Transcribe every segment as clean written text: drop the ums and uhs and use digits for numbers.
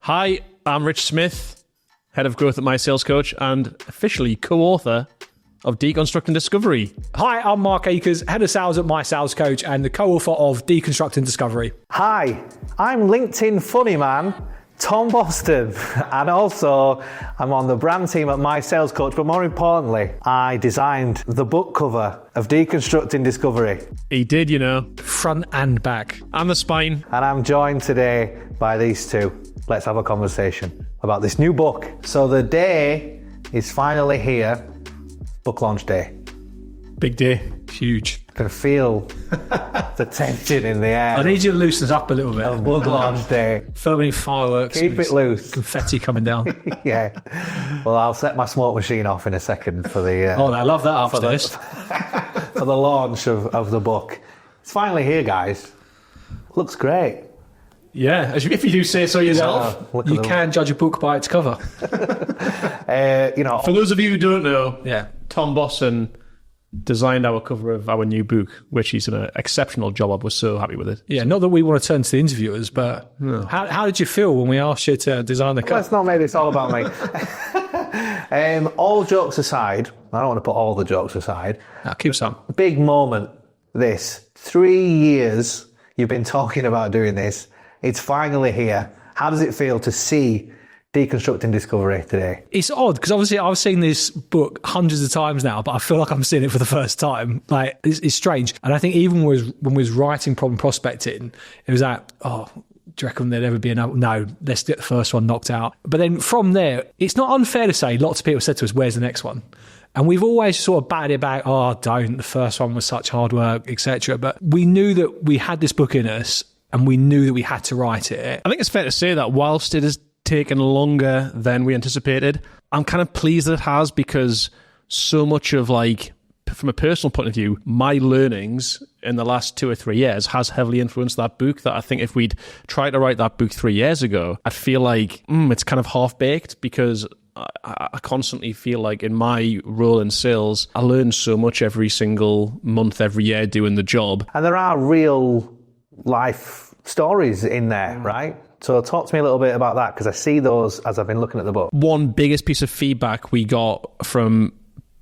Hi, I'm Rich Smith, Head of Growth at MySalesCoach and officially co-author of Deconstructing Discovery. Hi, I'm Mark Ackers, Head of Sales at MySalesCoach and the co-author of Deconstructing Discovery. Hi, I'm LinkedIn funny man, Tom Boston, and also I'm on the brand team at MySalesCoach, but more importantly, I designed the book cover of Deconstructing Discovery. He did, you know. Front and back. And the spine. And I'm joined today by these two. Let's have a conversation about this new book. So the day is finally here, book launch day. Big day. Huge. I can feel the tension in the air. I need you to loosen us up a little bit. Of book launch day. Filming fireworks. Keep it loose. Confetti coming down. Yeah. Well, I'll set my smoke machine off in a second for the... I love that upstairs. For the launch of the book. It's finally here, guys. Looks great. Yeah, if you do say so yourself, you can judge a book by its cover. For those of you who don't know, Tom Boston designed our cover of our new book, which he's done an exceptional job of. We're so happy with it. Yeah, not that we want to turn to the interviewers, but how did you feel when we asked you to design the cover? Let's not make this all about me. All jokes aside, I don't want to put all the jokes aside. I'll keep some. Big moment, this. 3 years you've been talking about doing this. It's finally here. How does it feel to see Deconstructing Discovery today? It's odd because obviously I've seen this book hundreds of times now, but I feel like I'm seeing it for the first time. Like it's strange. And I think even when we was writing Problem Prospecting, it was like, do you reckon there'd ever be another? No, let's get the first one knocked out. But then from there, it's not unfair to say lots of people said to us, where's the next one? And we've always sort of batted it back, don't, the first one was such hard work, etc. But we knew that we had this book in us and we knew that we had to write it. I think it's fair to say that whilst it has taken longer than we anticipated, I'm kind of pleased that it has, because so much of, like, from a personal point of view, my learnings in the last 2 or 3 years has heavily influenced that book, that I think if we'd tried to write that book 3 years ago, I'd feel like it's kind of half-baked, because I constantly feel like in my role in sales, I learn so much every single month, every year doing the job. And there are real life stories in there, right? So talk to me a little bit about that, because I see those as I've been looking at the book. One biggest piece of feedback we got from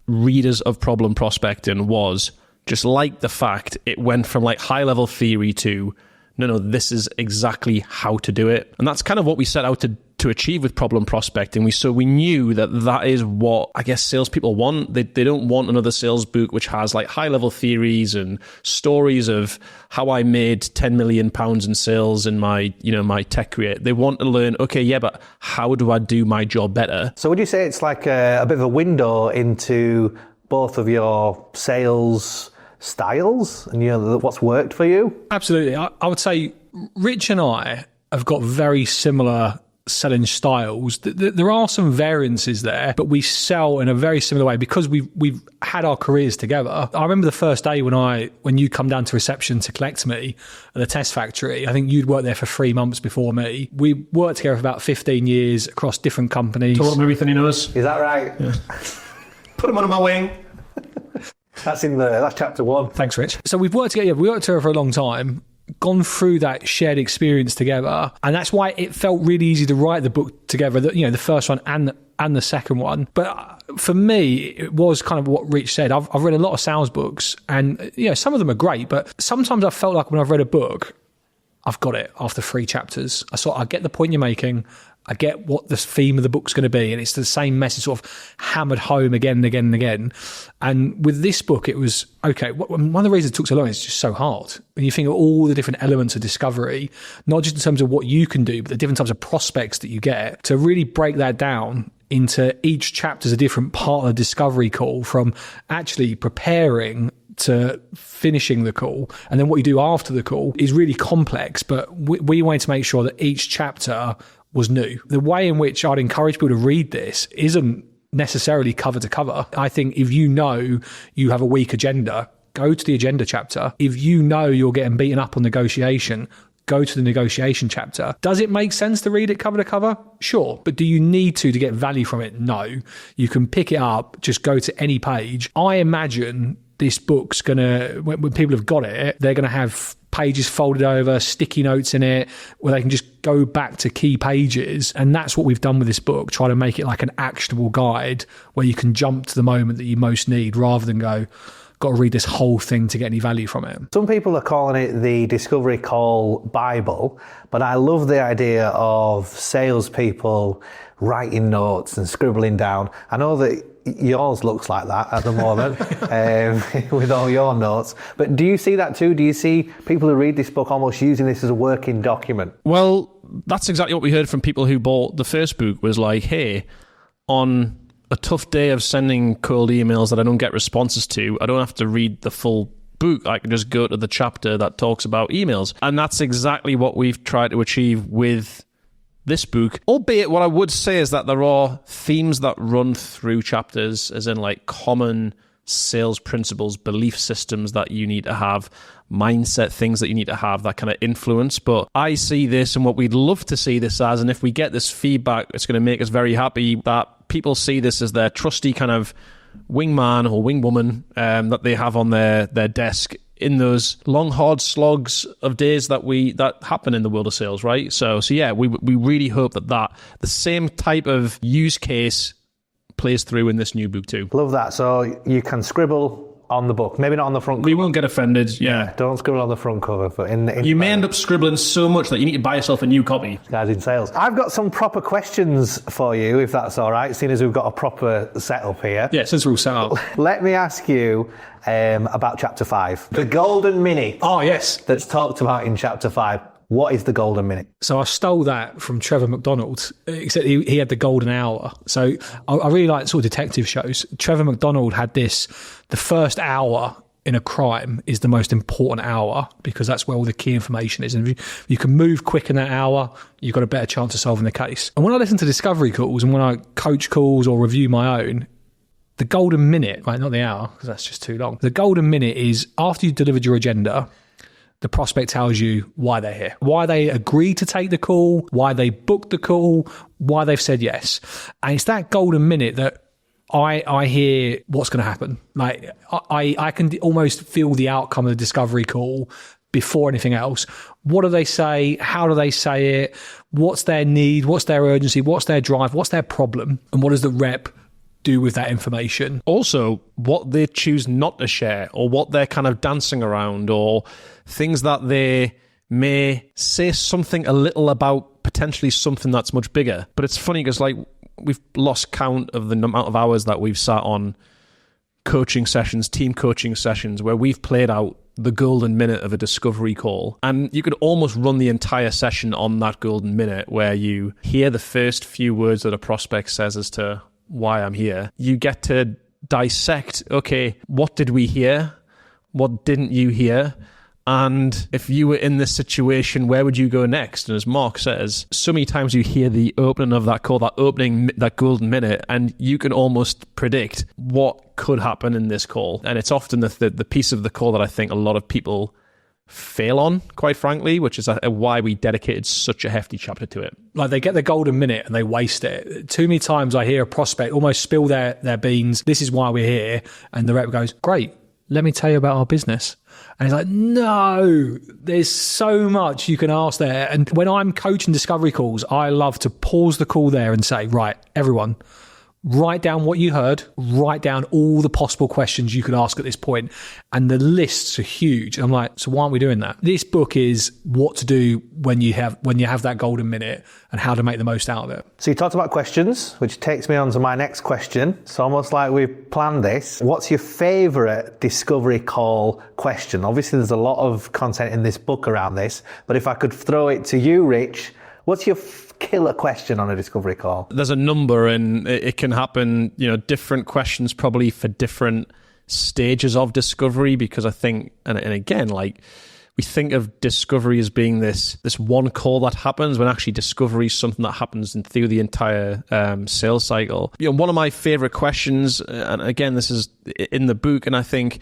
readers of Problem Prospecting was just like the fact it went from like high level theory to no, this is exactly how to do it. And that's kind of what we set out to achieve with Problem Prospecting. We knew that is what I guess salespeople want. They don't want another sales book which has like high level theories and stories of how I made £10 million in sales in my tech career. They want to learn, but how do I do my job better? So would you say it's like a bit of a window into both of your sales styles and what's worked for you? Absolutely. I would say Rich and I have got very similar selling styles. There are some variances there, but we sell in a very similar way because we've had our careers together. I remember the first day when you come down to reception to collect me at the test factory. I think you'd worked there for 3 months before me. We worked together for about 15 years across different companies. Taught him everything he knows. Is that right? Yeah. Put him under my wing. That's chapter 1. Thanks, Rich. So we've worked together. We worked together for a long time, gone through that shared experience together, and that's why it felt really easy to write the book together. The first one and the second one. But for me, it was kind of what Rich said. I've read a lot of sales books, and some of them are great, but sometimes I felt like when I've read a book, I've got it after 3 chapters. I get the point you're making. I get what the theme of the book's going to be, and it's the same message sort of hammered home again and again and again. And with this book, it was, one of the reasons it took so long is it's just so hard. When you think of all the different elements of discovery, not just in terms of what you can do, but the different types of prospects that you get, to really break that down into each chapter is a different part of the discovery call, from actually preparing to finishing the call, and then what you do after the call is really complex, but we wanted to make sure that each chapter was new. The way in which I'd encourage people to read this isn't necessarily cover to cover. I think if you know you have a weak agenda, go to the agenda chapter. If you know you're getting beaten up on negotiation, go to the negotiation chapter. Does it make sense to read it cover to cover? Sure. But do you need to get value from it? No. You can pick it up, just go to any page. I imagine this book's going to, when people have got it, they're going to have pages folded over, sticky notes in it, where they can just go back to key pages. And that's what we've done with this book, try to make it like an actionable guide where you can jump to the moment that you most need rather than go, got to read this whole thing to get any value from it. Some people are calling it the Discovery Call Bible, but I love the idea of salespeople writing notes and scribbling down. I know that yours looks like that at the moment with all your notes, but do you see that too? Do you see people who read this book almost using this as a working document? Well, that's exactly what we heard from people who bought the first book, was like, hey, on a tough day of sending cold emails that I don't get responses to, I don't have to read the full book. I can just go to the chapter that talks about emails. And that's exactly what we've tried to achieve with this book. Albeit, what I would say is that there are themes that run through chapters, as in like common sales principles, belief systems that you need to have, mindset things that you need to have that kind of influence. But I see this, and what we'd love to see this as, and if we get this feedback, it's going to make us very happy, that people see this as their trusty kind of wingman or wingwoman that they have on their desk in those long, hard slogs of days that happen in the world of sales, right? So yeah, we really hope that the same type of use case plays through in this new book too. Love that. So you can scribble on the book, maybe not on the front cover. We won't get offended, yeah. Don't scribble on the front cover. But you may end up scribbling so much that you need to buy yourself a new copy. Guys in sales. I've got some proper questions for you, if that's all right, seeing as we've got a proper setup here. Yeah, since we're all set up. Let me ask you about Chapter 5. The Golden Minute. Oh, yes. That's talked about in Chapter 5. What is the Golden Minute? So I stole that from Trevor McDonald, except he had the golden hour. So I really like sort of detective shows. Trevor McDonald had this, the first hour in a crime is the most important hour because that's where all the key information is. And if you can move quick in that hour, you've got a better chance of solving the case. And when I listen to discovery calls and when I coach calls or review my own, the golden minute, right, not the hour, because that's just too long. The golden minute is after you've delivered your agenda, the prospect tells you why they're here, why they agreed to take the call, why they booked the call, why they've said yes. And it's that golden minute that I hear what's going to happen. Like I can almost feel the outcome of the discovery call before anything else. What do they say? How do they say it? What's their need? What's their urgency? What's their drive? What's their problem? And what does the rep do with that information? Also, what they choose not to share, or what they're kind of dancing around, or things that they may say something a little about, potentially something that's much bigger. But it's funny because like we've lost count of the amount of hours that we've sat on coaching sessions, team coaching sessions, where we've played out the golden minute of a discovery call. And you could almost run the entire session on that golden minute, where you hear the first few words that a prospect says as to why I'm here. You get to dissect, okay, what did we hear? What didn't you hear? And if you were in this situation, where would you go next? And as Mark says, so many times you hear the opening of that call, that golden minute, and you can almost predict what could happen in this call. And it's often the piece of the call that I think a lot of people fail on, quite frankly, which is why we dedicated such a hefty chapter to it. Like they get the golden minute and they waste it. Too many times I hear a prospect almost spill their beans. This is why we're here. And the rep goes, great, let me tell you about our business. And he's like, no, there's so much you can ask there. And when I'm coaching discovery calls, I love to pause the call there and say, right, everyone, write down what you heard, write down all the possible questions you could ask at this point. And the lists are huge. And I'm like, so why aren't we doing that? This book is what to do when you have that golden minute and how to make the most out of it. So you talked about questions, which takes me on to my next question. It's almost like we've planned this. What's your favourite discovery call question? Obviously, there's a lot of content in this book around this, but if I could throw it to you, Rich, what's your killer question on a discovery call? There's a number, and it can happen, different questions probably for different stages of discovery, because I think, and again, like we think of discovery as being this one call that happens, when actually discovery is something that happens through the entire sales cycle. One of my favorite questions, and again, this is in the book, and I think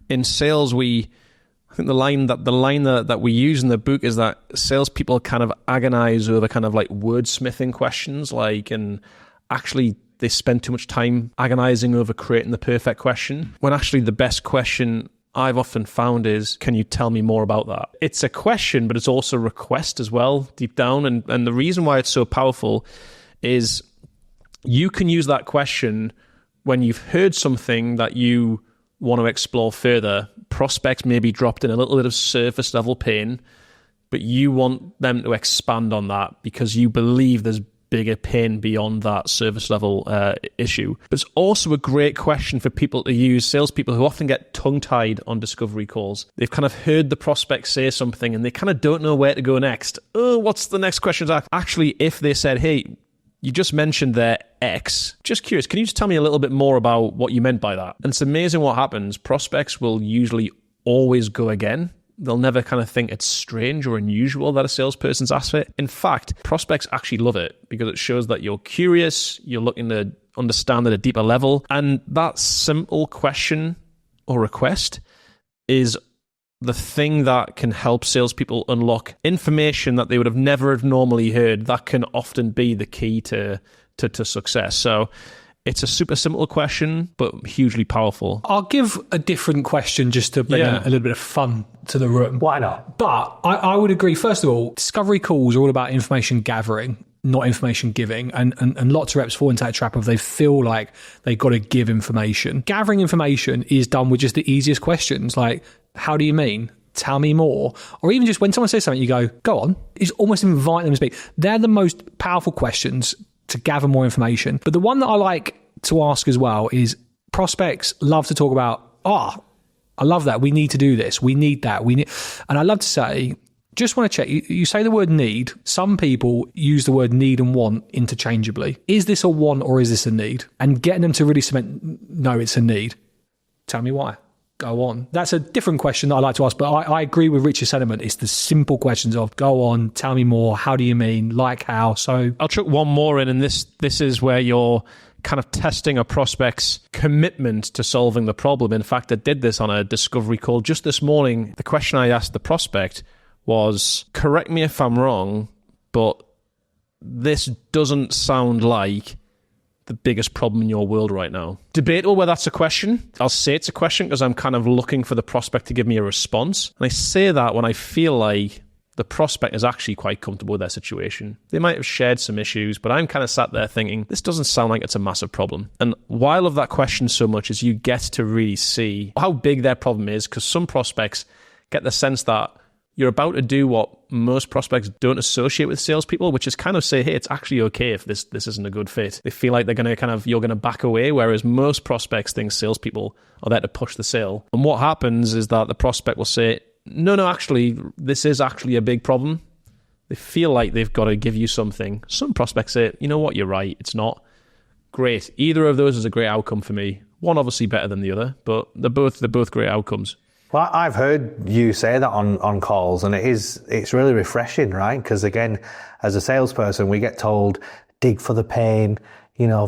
in sales I think the line that we use in the book is that salespeople kind of agonize over kind of like wordsmithing questions, and actually they spend too much time agonizing over creating the perfect question, when actually the best question I've often found is, can you tell me more about that? It's a question, but it's also a request as well, deep down. And the reason why it's so powerful is you can use that question when you've heard something that you want to explore further. Prospects may be dropped in a little bit of surface level pain, but you want them to expand on that because you believe there's bigger pain beyond that surface level issue. But it's also a great question for people to use, salespeople who often get tongue-tied on discovery calls. They've kind of heard the prospect say something and they kind of don't know where to go next. Oh, what's the next question? Actually, if they said, hey, you just mentioned their X, just curious, can you just tell me a little bit more about what you meant by that? And it's amazing what happens. Prospects will usually always go again. They'll never kind of think it's strange or unusual that a salesperson's asked it. In fact, prospects actually love it because it shows that you're curious, you're looking to understand at a deeper level. And that simple question or request is the thing that can help salespeople unlock information that they would have never have normally heard. That can often be the key to success. So it's a super simple question, but hugely powerful. I'll give a different question just to bring a little bit of fun to the room. Why not? But I would agree, first of all, discovery calls are all about information gathering, not information giving. And lots of reps fall into that trap of they feel like they've got to give information. Gathering information is done with just the easiest questions, like, how do you mean? Tell me more. Or even just when someone says something, you go on. It's almost inviting them to speak. They're the most powerful questions to gather more information. But the one that I like to ask as well is prospects love to talk about, I love that. We need to do this. We need that. And I love to say, just want to check. You say the word need. Some people use the word need and want interchangeably. Is this a want or is this a need? And getting them to really cement, no, it's a need. Tell me why. Go on. That's a different question that I like to ask, but I agree with Rich's sentiment. It's the simple questions of go on, tell me more, how do you mean, like how. So I'll chuck one more in, and this is where you're kind of testing a prospect's commitment to solving the problem. In fact, I did this on a discovery call just this morning. The question I asked the prospect was, correct me if I'm wrong, but this doesn't sound like the biggest problem in your world right now. Debatable whether that's a question. I'll say it's a question because I'm kind of looking for the prospect to give me a response. And I say that when I feel like the prospect is actually quite comfortable with their situation. They might have shared some issues, but I'm kind of sat there thinking, this doesn't sound like it's a massive problem. And why I love that question so much is you get to really see how big their problem is, because some prospects get the sense that you're about to do what most prospects don't associate with salespeople, which is kind of say, hey, it's actually okay if this isn't a good fit. They feel like you're going to back away, whereas most prospects think salespeople are there to push the sale. And what happens is that the prospect will say, no, actually, this is actually a big problem. They feel like they've got to give you something. Some prospects say, you know what, you're right, it's not. Great. Either of those is a great outcome for me. One obviously better than the other, but they're both great outcomes. Well, I've heard you say that on calls, and it's really refreshing, right? Because again, as a salesperson, we get told, dig for the pain,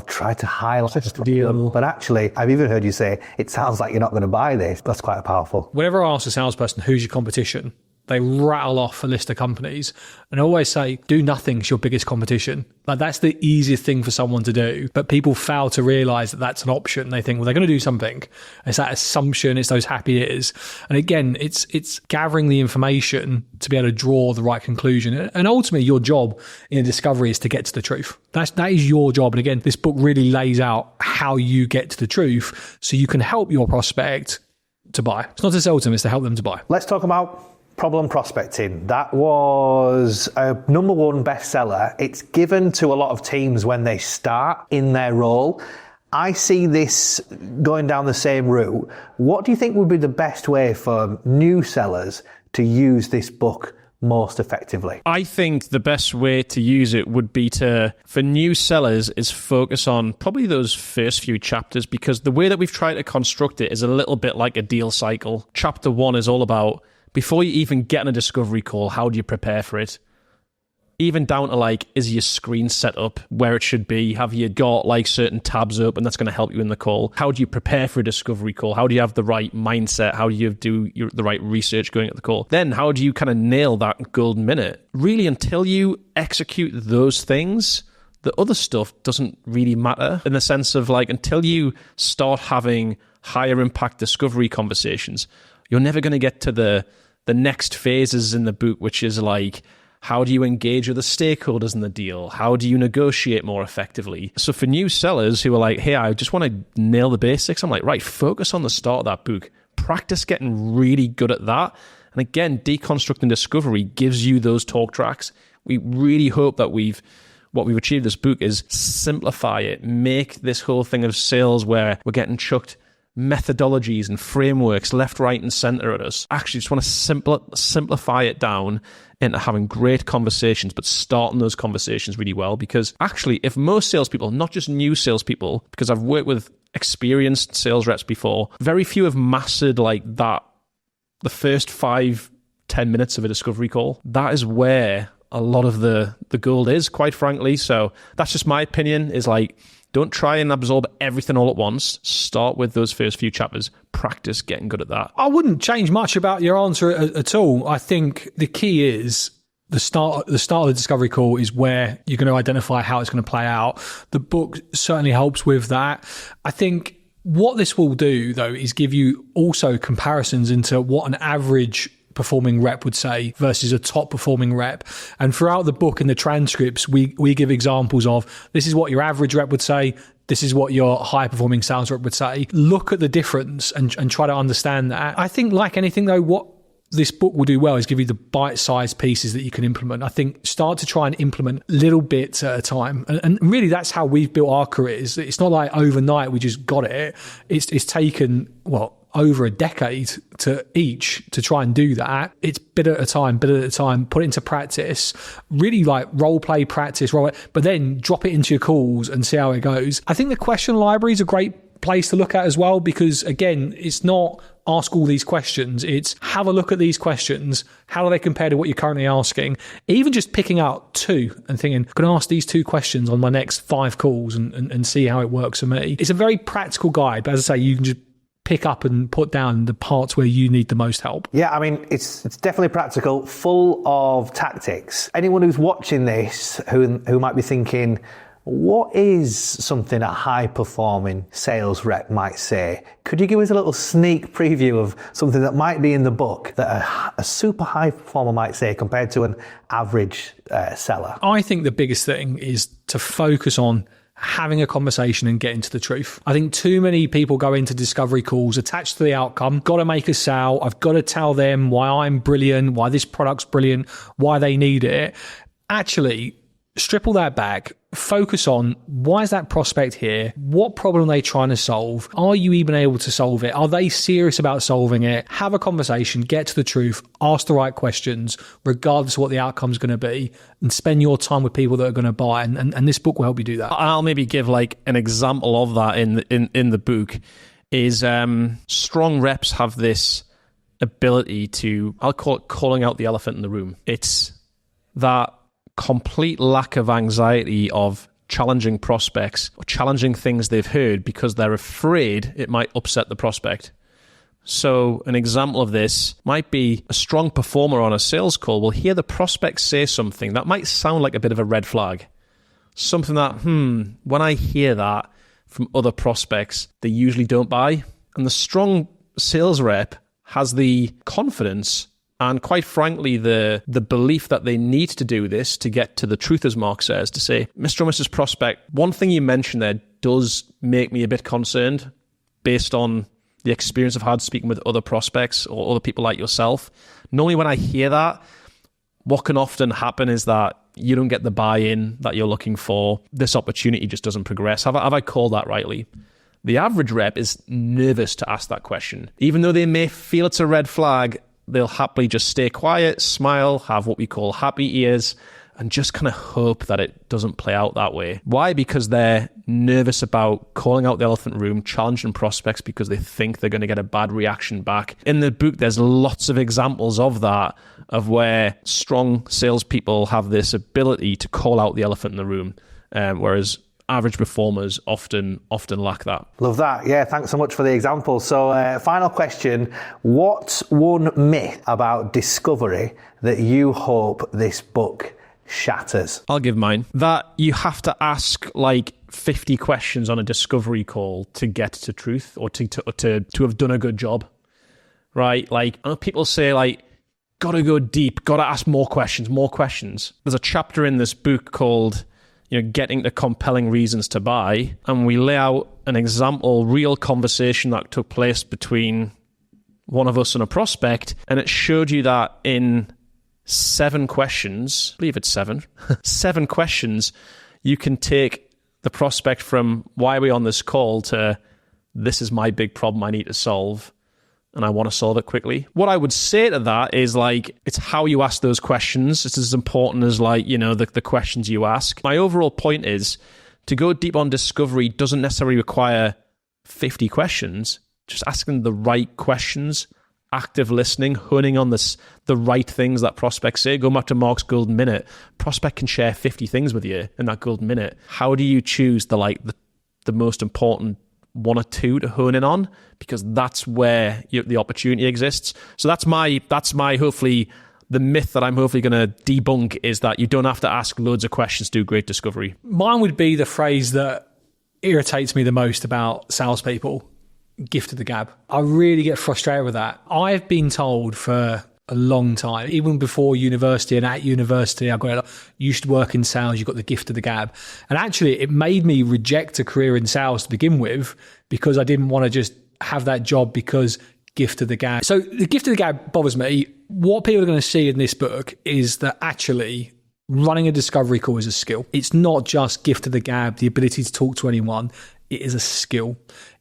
try to highlight the deal. But actually, I've even heard you say, it sounds like you're not going to buy this. That's quite powerful. Whenever I ask a salesperson, who's your competition? They rattle off a list of companies and always say, do nothing's your biggest competition. Like, that's the easiest thing for someone to do. But people fail to realize that that's an option. They think, well, they're going to do something. It's that assumption. It's those happy ears. And again, it's gathering the information to be able to draw the right conclusion. And ultimately, your job in a discovery is to get to the truth. That is your job. And again, this book really lays out how you get to the truth so you can help your prospect to buy. It's not to sell to them, it's to help them to buy. Let's talk about problem prospecting. That was a #1 bestseller. It's given to a lot of teams when they start in their role. I see this going down the same route. What do you think would be the best way for new sellers to use this book most effectively? I think the best way to use it would be for new sellers, is focus on probably those first few chapters, because the way that we've tried to construct it is a little bit like a deal cycle. Chapter 1 is all about, before you even get on a discovery call, how do you prepare for it? Even down to is your screen set up where it should be? Have you got certain tabs open that's going to help you in the call? How do you prepare for a discovery call? How do you have the right mindset? How do you do the right research going at the call? Then how do you kind of nail that golden minute? Really, until you execute those things, the other stuff doesn't really matter, in the sense of until you start having higher impact discovery conversations, you're never going to get to the next phases in the book, which is like, how do you engage with the stakeholders in the deal? How do you negotiate more effectively? So for new sellers who are like, hey, I just want to nail the basics, I'm like, right, focus on the start of that book. Practice getting really good at that. And again, Deconstructing Discovery gives you those talk tracks. We really hope that what we've achieved this book is simplify it, make this whole thing of sales where we're getting chucked methodologies and frameworks left, right, and center at us. Actually, just want to simplify it down into having great conversations, but starting those conversations really well. Because actually, if most salespeople, not just new salespeople, because I've worked with experienced sales reps before, very few have mastered like that, the first 5-10 minutes of a discovery call. That is where a lot of the gold is, quite frankly. So that's just my opinion, is like, don't try and absorb everything all at once. Start with those first few chapters. Practice getting good at that. I wouldn't change much about your answer at all. I think the key is the start of the discovery call is where you're going to identify how it's going to play out. The book certainly helps with that. I think what this will do, though, is give you also comparisons into what an average performing rep would say versus a top performing rep. And throughout the book and the transcripts, we give examples of, this is what your average rep would say, this is what your high performing sales rep would say. Look at the difference and try to understand that. I think, like anything though, what this book will do well is give you the bite-sized pieces that you can implement. I think start to try and implement little bits at a time. And really that's how we've built our careers. It's not like overnight we just got it. It's taken, over a decade to try and do that. It's bit at a time, put it into practice, really like role play practice, but then drop it into your calls and see how it goes. I think the question library is a great place to look at as well, because again, it's not ask all these questions. It's have a look at these questions. How do they compare to what you're currently asking? Even just picking out 2 and thinking, I'm going to ask these 2 questions on my next 5 calls and see how it works for me. It's a very practical guide, but as I say, you can just pick up and put down the parts where you need the most help. Yeah, I mean, it's definitely practical, full of tactics. Anyone who's watching this who might be thinking, what is something a high-performing sales rep might say? Could you give us a little sneak preview of something that might be in the book that a super high performer might say compared to an average seller? I think the biggest thing is to focus on having a conversation and getting to the truth. I think too many people go into discovery calls attached to the outcome. Got to make a sale. I've got to tell them why I'm brilliant, why this product's brilliant, why they need it. Actually, strip all that back. Focus on, why is that prospect here? What problem are they trying to solve? Are you even able to solve it? Are they serious about solving it? Have a conversation, get to the truth, ask the right questions, regardless of what the outcome's going to be, and spend your time with people that are going to buy. And this book will help you do that. I'll maybe give like an example of that in the book is strong reps have this ability to, I'll call it calling out the elephant in the room. It's that complete lack of anxiety of challenging prospects or challenging things they've heard because they're afraid it might upset the prospect. So an example of this might be a strong performer on a sales call will hear the prospect say something that might sound like a bit of a red flag. Something that, when I hear that from other prospects, they usually don't buy. And the strong sales rep has the confidence and quite frankly, the belief that they need to do this to get to the truth, as Mark says, to say, Mr. or Mrs. Prospect, one thing you mentioned there does make me a bit concerned based on the experience I've had speaking with other prospects or other people like yourself. Normally when I hear that, what can often happen is that you don't get the buy-in that you're looking for. This opportunity just doesn't progress. Have I called that rightly? The average rep is nervous to ask that question. Even though they may feel it's a red flag, they'll happily just stay quiet, smile, have what we call happy ears, and just kind of hope that it doesn't play out that way. Why? Because they're nervous about calling out the elephant room, challenging prospects because they think they're going to get a bad reaction back. In the book, there's lots of examples of that, of where strong salespeople have this ability to call out the elephant in the room, whereas average performers often lack that. Love that. Yeah, thanks so much for the example. So final question, what's one myth about discovery that you hope this book shatters? I'll give mine. That you have to ask like 50 questions on a discovery call to get to truth or to have done a good job. right? Like, I know people say, like, gotta go deep, gotta ask more questions, more questions. There's a chapter in this book called, getting to compelling reasons to buy. And we lay out an example, real conversation that took place between one of us and a prospect. And it showed you that in 7 questions, I believe it's 7, 7 questions, you can take the prospect from why are we on this call to this is my big problem I need to solve and I want to solve it quickly. What I would say to that is, like, it's how you ask those questions. It's as important as, like, the questions you ask. My overall point is to go deep on discovery doesn't necessarily require 50 questions. Just asking the right questions, active listening, honing on the right things that prospects say. Go back to Mark's golden minute. Prospect can share 50 things with you in that golden minute. How do you choose the most important 1 or 2 to hone in on? Because that's where the opportunity exists. So that's my hopefully the myth that I'm hopefully going to debunk, is that you don't have to ask loads of questions to do great discovery. Mine would be the phrase that irritates me the most about salespeople: gift of the gab. I really get frustrated with that. I've been told for a long time, even before university and at university, I got, you should work in sales, you've got the gift of the gab. And actually, it made me reject a career in sales to begin with, because I didn't want to just have that job because gift of the gab. So the gift of the gab bothers me. What people are going to see in this book is that actually running a discovery call is a skill. It's not just gift of the gab, the ability to talk to anyone. It is a skill.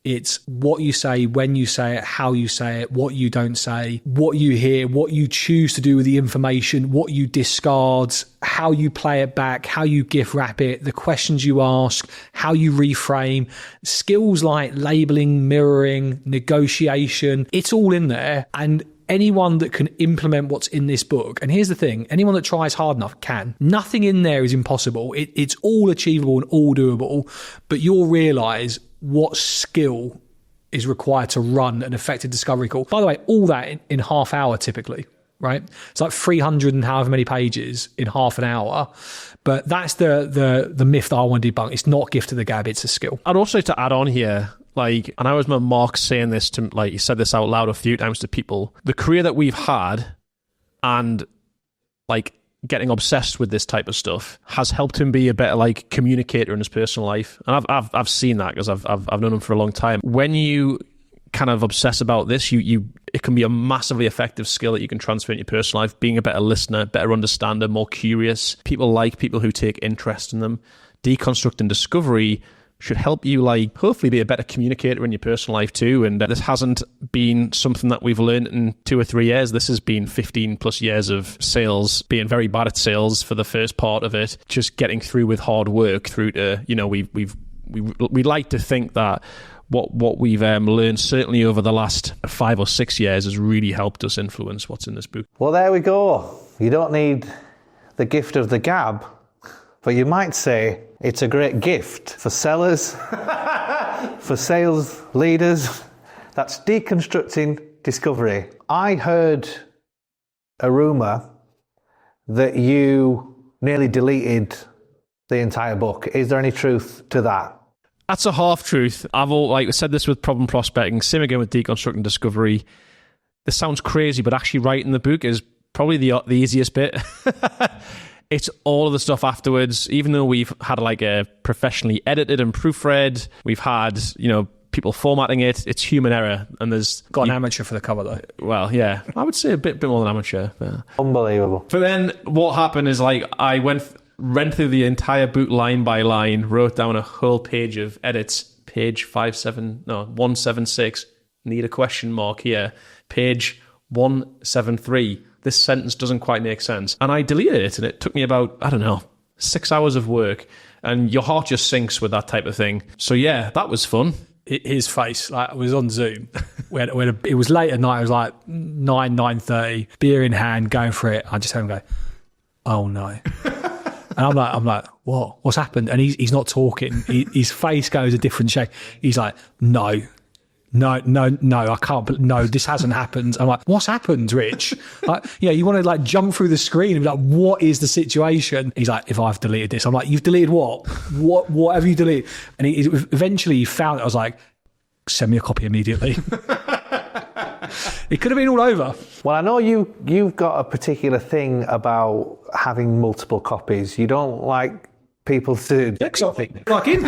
It's what you say, when you say it, how you say it, what you don't say, what you hear, what you choose to do with the information, what you discard, how you play it back, how you gift wrap it, the questions you ask, how you reframe. Skills like labeling, mirroring, negotiation, it's all in there. And anyone that can implement what's in this book, and here's the thing, anyone that tries hard enough can. Nothing in there is impossible. It's all achievable and all doable, but you'll realise what skill is required to run an effective discovery call. By the way, all that in half hour typically, right? It's like 300 and however many pages in half an hour. But that's the myth that I want to debunk. It's not gift of the gab, it's a skill. I'd also, to add on here, like, and I was remember Mark saying this to, like, he said this out loud a few times to people, the career that we've had and, like, getting obsessed with this type of stuff has helped him be a better, like, communicator in his personal life. And I've seen that because I've known him for a long time. When you kind of obsess about this, it can be a massively effective skill that you can transfer into your personal life. Being a better listener, better understander, more curious. People like people who take interest in them. Deconstructing Discovery should help you, like, hopefully be a better communicator in your personal life too. And this hasn't been something that we've learned in 2 or 3 years. This has been 15 plus years of sales, being very bad at sales for the first part of it, just getting through with hard work through to, we like to think that what we've learned certainly over the last 5 or 6 years has really helped us influence what's in this book. Well, there we go. You don't need the gift of the gab, but you might say it's a great gift for sellers, for sales leaders. That's Deconstructing Discovery. I heard a rumour that you nearly deleted the entire book. Is there any truth to that? That's a half truth. I've said this with problem prospecting, same again with Deconstructing Discovery. This sounds crazy, but actually writing the book is probably the easiest bit. It's all of the stuff afterwards. Even though we've had like a professionally edited and proofread, we've had, people formatting it. It's human error, and there's got an amateur for the cover though. Well, yeah, I would say a bit more than amateur. But... Unbelievable. But then what happened is, like, I read through the entire book line by line, wrote down a whole page of edits. Page 176. Need a question mark here. Page 173. This sentence doesn't quite make sense. And I deleted it, and it took me about, 6 hours of work. And your heart just sinks with that type of thing. So yeah, that was fun. His face, like, I was on Zoom. It was late at night. It was like 9:30, beer in hand, going for it. I just heard him go, "Oh no." And I'm like, what? What's happened? And he's not talking. His face goes a different shape. He's like, no, I can't. No, this hasn't happened. I'm like, what's happened, Rich? Like, you want to, like, jump through the screen and be like, what is the situation? He's like, if I've deleted this. I'm like, you've deleted what? What have you deleted? And eventually he found it. I was like, send me a copy immediately. It could have been all over. Well, I know you've got a particular thing about having multiple copies. You don't like people to... Like in.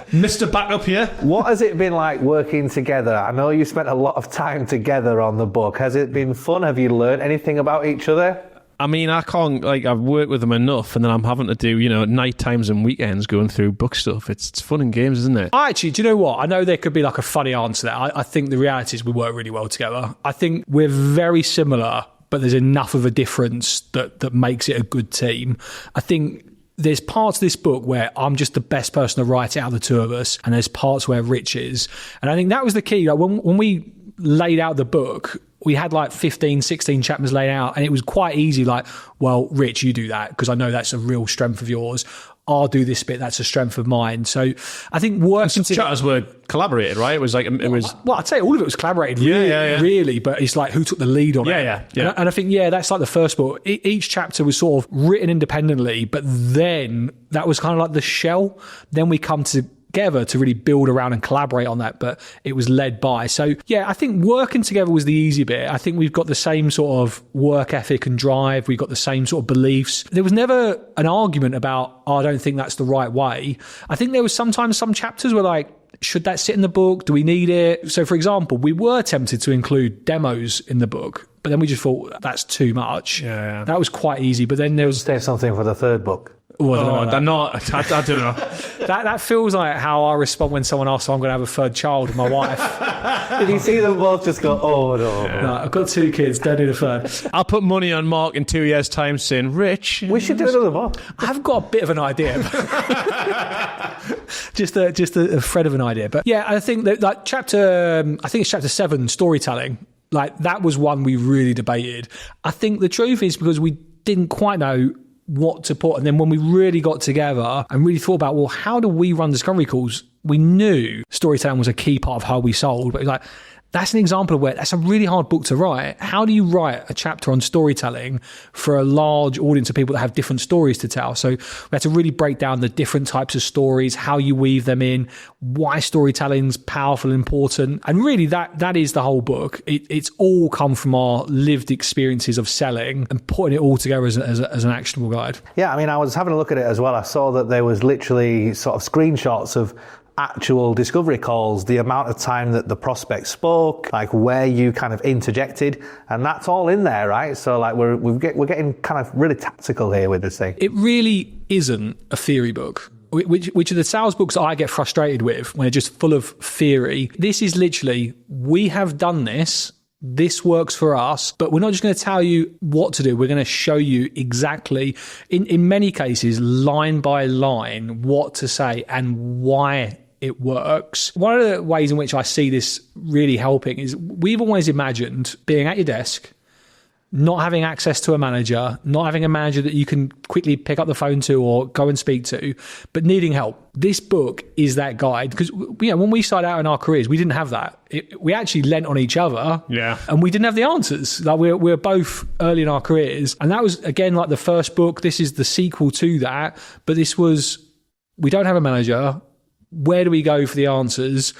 Mr. Backup here. What has it been like working together? I know you spent a lot of time together on the book. Has it been fun? Have you learned anything about each other? I mean, I can't, I've worked with them enough, and then I'm having to do, night times and weekends going through book stuff. It's fun and games, isn't it? Actually, do you know what? I know there could be like a funny answer there. I think the reality is we work really well together. I think we're very similar, but there's enough of a difference that makes it a good team. I think there's parts of this book where I'm just the best person to write it out of the two of us, and there's parts where Rich is. And I think that was the key. Like when we laid out the book, we had like 15, 16 chapters laid out, and it was quite easy. Like, well, Rich, you do that because I know that's a real strength of yours. I'll do this bit. That's a strength of mine. So I think working chapters were collaborated, right? It was like, it was. Well, I'd say all of it was collaborated, really, but it's like who took the lead on it. Yeah. And I think, that's like the first book. Each chapter was sort of written independently, but then that was kind of like the shell. Then we come together to really build around and collaborate on that, but it was led by. So I think working together was the easy bit. I think we've got the same sort of work ethic and drive. We've got the same sort of beliefs. There was never an argument about, I don't think that's the right way. I think there was sometimes some chapters where like, should that sit in the book? Do we need it? So for example, we were tempted to include demos in the book, but then we just thought that's too much. Yeah. That was quite easy. But then there was... Save something for the third book. I don't know. That feels like how I respond when someone asks if I'm going to have a third child with my wife. Did you see them both just go, oh no? Yeah. No, I've got 2 kids, don't need a third. I'll put money on Mark in 2 years' time saying, Rich. We should do another book. I've got a bit of an idea. just a thread of an idea. But I think that like it's chapter 7, storytelling. Like that was one we really debated. I think the truth is because we didn't quite know what to put. And then when we really got together and really thought about, well, how do we run discovery calls? We knew storytelling was a key part of how we sold, but like, that's an example of where that's a really hard book to write. How do you write a chapter on storytelling for a large audience of people that have different stories to tell? So we had to really break down the different types of stories, how you weave them in, why storytelling's powerful and important. And really that is the whole book. It's all come from our lived experiences of selling and putting it all together as an actionable guide. Yeah, I mean, I was having a look at it as well. I saw that there was literally sort of screenshots of actual discovery calls, the amount of time that the prospect spoke, like where you kind of interjected, and that's all in there, right? So like we're getting kind of really tactical here with this thing. It really isn't a theory book, which are the sales books I get frustrated with when they're just full of theory. This is literally, we have done this. This works for us, but we're not just going to tell you what to do. We're going to show you exactly, in many cases, line by line, what to say and why it works. One of the ways in which I see this really helping is we've always imagined being at your desk, not having access to a manager, not having a manager that you can quickly pick up the phone to or go and speak to, but needing help. This book is that guide because when we started out in our careers, we didn't have that. We actually lent on each other, and we didn't have the answers. Like we're both early in our careers, and that was again like the first book. This is the sequel to that, but this was we don't have a manager. Where do we go for the answers?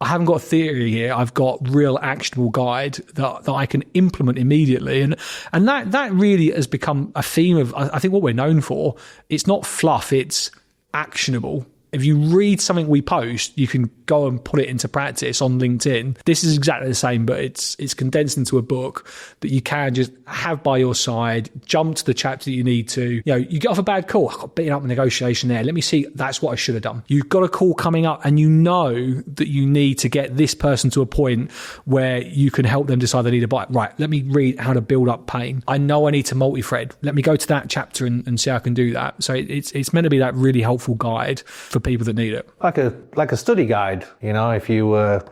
I haven't got a theory here. I've got real actionable guide that I can implement immediately. And that really has become a theme of, I think, what we're known for. It's not fluff, it's actionable. If you read something we post, you can go and put it into practice on LinkedIn. This is exactly the same, but it's condensed into a book that you can just have by your side, jump to the chapter that you need to. You get off a bad call. I got beaten up in negotiation there. Let me see. That's what I should have done. You've got a call coming up and you know that you need to get this person to a point where you can help them decide they need a buy. Right. Let me read how to build up pain. I know I need to multi-thread. Let me go to that chapter and see how I can do that. So it's meant to be that really helpful guide for people that need it. Like a study guide, if you were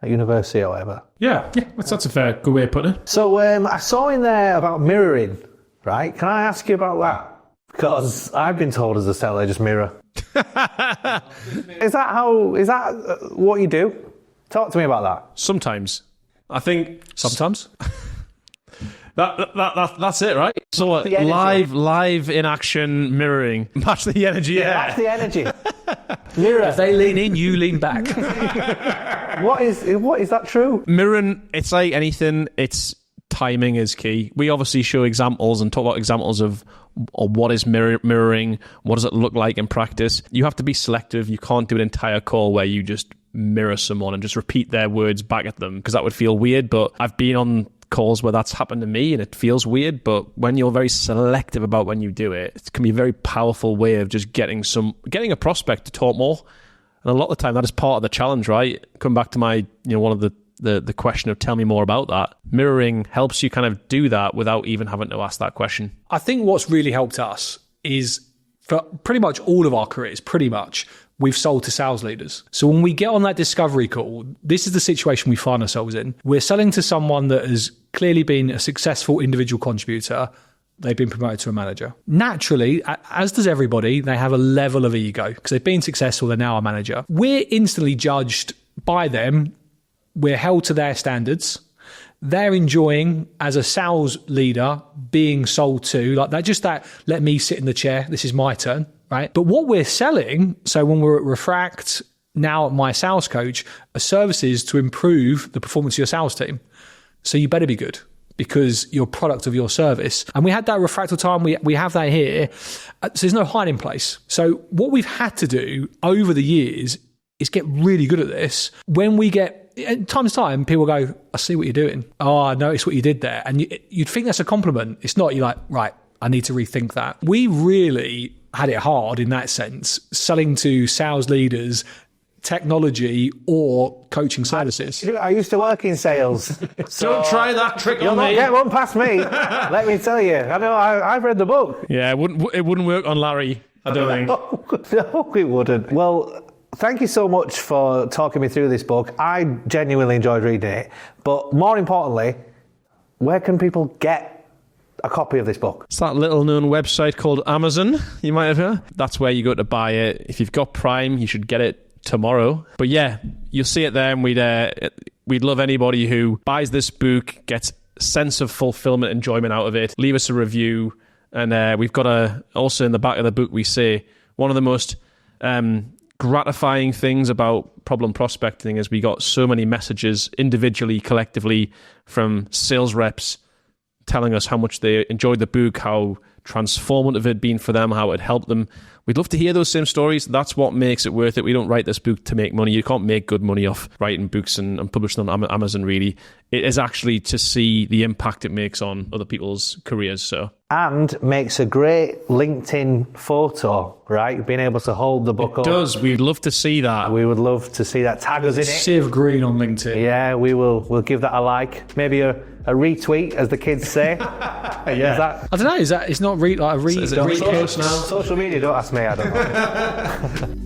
at university or whatever. Yeah, that's a fair, good way of putting it. So I saw in there about mirroring, right? Can I ask you about that? Because I've been told as a seller, just mirror. Is that what you do? Talk to me about that. Sometimes. I think... Sometimes? That's it, right? So live in action mirroring. Match the energy. Match the energy. Mirror. If they lean in, you lean back. What is that true? Mirroring, it's like anything, it's timing is key. We obviously show examples and talk about examples of what is mirroring, what does it look like in practice. You have to be selective. You can't do an entire call where you just mirror someone and just repeat their words back at them, because that would feel weird. But I've been on calls where that's happened to me and it feels weird, but when you're very selective about when you do it, it can be a very powerful way of just getting a prospect to talk more. And a lot of the time that is part of the challenge, right? Come back to my, one of the question of tell me more about that. Mirroring helps you kind of do that without even having to ask that question. I think what's really helped us is for pretty much all of our careers, we've sold to sales leaders. So when we get on that discovery call, this is the situation we find ourselves in. We're selling to someone that has clearly been a successful individual contributor. They've been promoted to a manager. Naturally, as does everybody, they have a level of ego because they've been successful, they're now a manager. We're instantly judged by them. We're held to their standards. They're enjoying, as a sales leader, being sold to, like that, let me sit in the chair, this is my turn, right? But what we're selling, so when we're at Refract, now at MySalesCoach, are services to improve the performance of your sales team. So you better be good, because you're a product of your service. And we had that refractal time, we have that here. So there's no hiding place. So what we've had to do over the years is get really good at this. When we get, time to time, people go, I see what you're doing. Oh, I noticed what you did there. And you'd think that's a compliment. It's not. You're like, right, I need to rethink that. We really had it hard in that sense, selling to sales leaders, technology or coaching services. I used to work in sales. So don't try that trick on me. You'll not get one past me. Let me tell you. I know. I've read the book. Yeah, it wouldn't work on Larry, I don't think. No, it wouldn't. Well, thank you so much for talking me through this book. I genuinely enjoyed reading it. But more importantly, where can people get a copy of this book? It's that little known website called Amazon, you might have heard. That's where you go to buy it. If you've got Prime, you should get it tomorrow. But yeah, you'll see it there, and we'd love anybody who buys this book, gets a sense of fulfillment, enjoyment out of it. Leave us a review. And we've got also in the back of the book, we say one of the most gratifying things about problem prospecting is we got so many messages individually, collectively, from sales reps telling us how much they enjoyed the book, how transformative it had been for them, how it helped them. We'd love to hear those same stories. That's what makes it worth it. We don't write this book to make money. You can't make good money off writing books and publishing on Amazon, really. It is actually to see the impact it makes on other people's careers. And makes a great LinkedIn photo, right? Being able to hold the book up. It does. We'd love to see that. We would love to see that. Tag us in it. Sieve Green on LinkedIn. Yeah, we'll give that a like. Maybe a retweet, as the kids say. Yeah. I don't know. Is that? It's not like a read. Is it repost now? Social media. Don't ask me. I don't know.